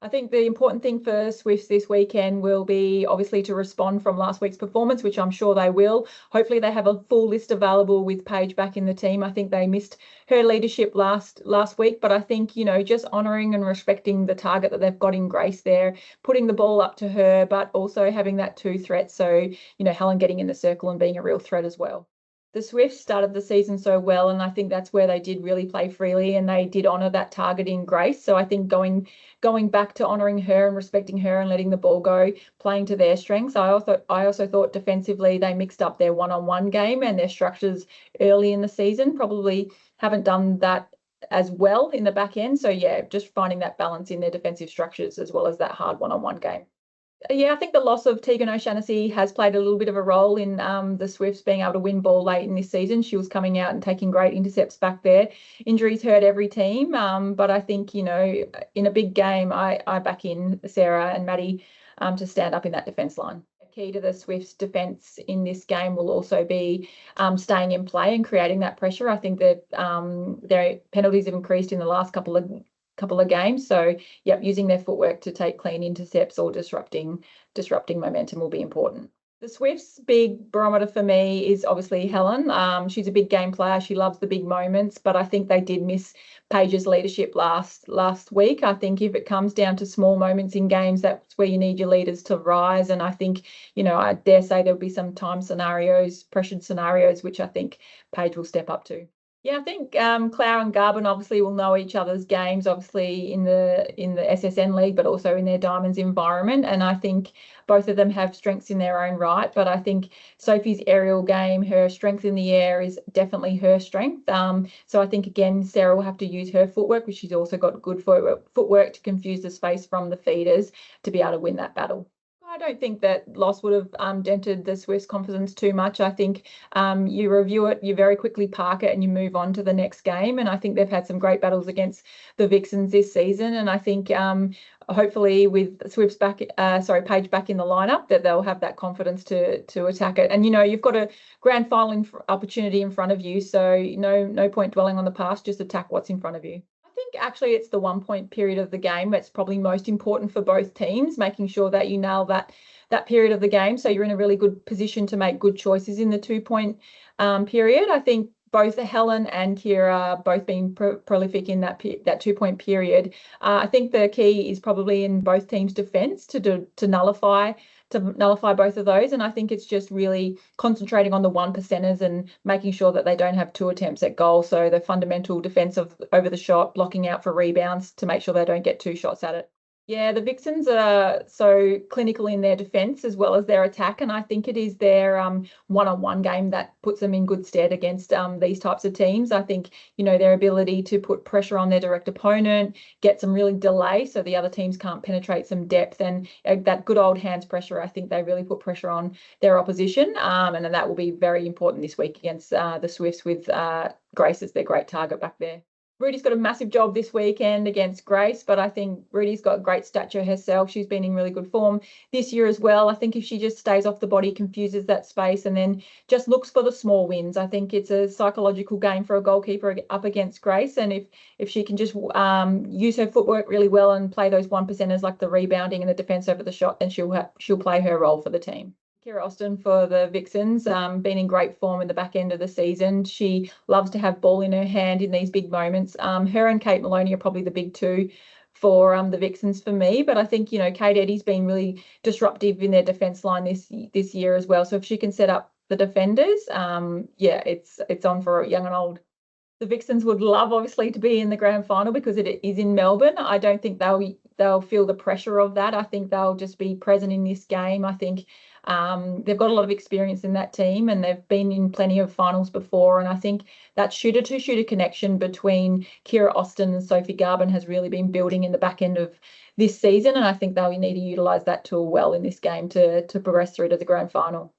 I think the important thing for Swifts this weekend will be obviously to respond from last week's performance, which I'm sure they will. Hopefully they have a full list available with Paige back in the team. I think they missed her leadership last week, but I think, just honouring and respecting the target that they've got in Grace there, putting the ball up to her, but also having that two threat. So, Helen getting in the circle and being a real threat as well. The Swifts started the season so well, and I think that's where they did really play freely and they did honour that target in Grace. So I think going back to honouring her and respecting her and letting the ball go, playing to their strengths. I also thought defensively they mixed up their one-on-one game and their structures early in the season. Probably haven't done that as well in the back end. So yeah, just finding that balance in their defensive structures as well as that hard one-on-one game. Yeah, I think the loss of Tegan O'Shannessy has played a little bit of a role in the Swifts being able to win ball late in this season. She was coming out and taking great intercepts back there. Injuries hurt every team, but I think, in a big game, I back in Sarah and Maddie to stand up in that defence line. Key to the Swifts' defence in this game will also be staying in play and creating that pressure. I think that their penalties have increased in the last couple of games. So, using their footwork to take clean intercepts or disrupting momentum will be important. The Swifts' big barometer for me is obviously Helen. She's a big game player. She loves the big moments, but I think they did miss Paige's leadership last week. I think if it comes down to small moments in games, that's where you need your leaders to rise. And I think, I dare say there'll be some pressured scenarios, which I think Paige will step up to. Yeah, I think Clara and Garvin obviously will know each other's games, obviously in the SSN league, but also in their Diamonds environment. And I think both of them have strengths in their own right. But I think Sophie's aerial game, her strength in the air is definitely her strength. So I think, again, Sarah will have to use her footwork, which she's also got good footwork to confuse the space from the feeders to be able to win that battle. I don't think that loss would have dented the Swifts' confidence too much. I think you review it, you very quickly park it and you move on to the next game. And I think they've had some great battles against the Vixens this season. And I think hopefully with Swifts Paige back in the lineup, that they'll have that confidence to attack it. And, you've got a grand final opportunity in front of you. So no point dwelling on the past, just attack what's in front of you. Actually it's the 1 point period of the game that's probably most important for both teams, making sure that you nail that period of the game so you're in a really good position to make good choices in the 2 point period. I think both Helen and Kira both been prolific in that 2 point period. I think the key is probably in both teams' defence to nullify both of those. And I think it's just really concentrating on the 1%ers and making sure that they don't have 2 attempts at goal. So the fundamental defence of over the shot, blocking out for rebounds to make sure they don't get 2 shots at it. Yeah, the Vixens are so clinical in their defence as well as their attack, and I think it is their one-on-one game that puts them in good stead against these types of teams. I think, their ability to put pressure on their direct opponent, get some really delay so the other teams can't penetrate some depth, and that good old hands pressure, I think they really put pressure on their opposition, and that will be very important this week against the Swifts with Grace as their great target back there. Rudy's got a massive job this weekend against Grace, but I think Rudy's got great stature herself. She's been in really good form this year as well. I think if she just stays off the body, confuses that space, and then just looks for the small wins, I think it's a psychological game for a goalkeeper up against Grace. And if she can just use her footwork really well and play those 1%ers like the rebounding and the defence over the shot, then she'll play her role for the team. Kira Austin for the Vixens, been in great form in the back end of the season. She loves to have ball in her hand in these big moments. Her and Kate Maloney are probably the big two for the Vixens for me. But I think, Kate Eddy's been really disruptive in their defence line this year as well. So if she can set up the defenders, it's on for young and old. The Vixens would love, obviously, to be in the grand final because it is in Melbourne. I don't think they'll feel the pressure of that. I think they'll just be present in this game. I think they've got a lot of experience in that team and they've been in plenty of finals before. And I think that shooter-to-shooter connection between Kira Austin and Sophie Garvin has really been building in the back end of this season. And I think they'll need to utilise that tool well in this game to progress through to the grand final.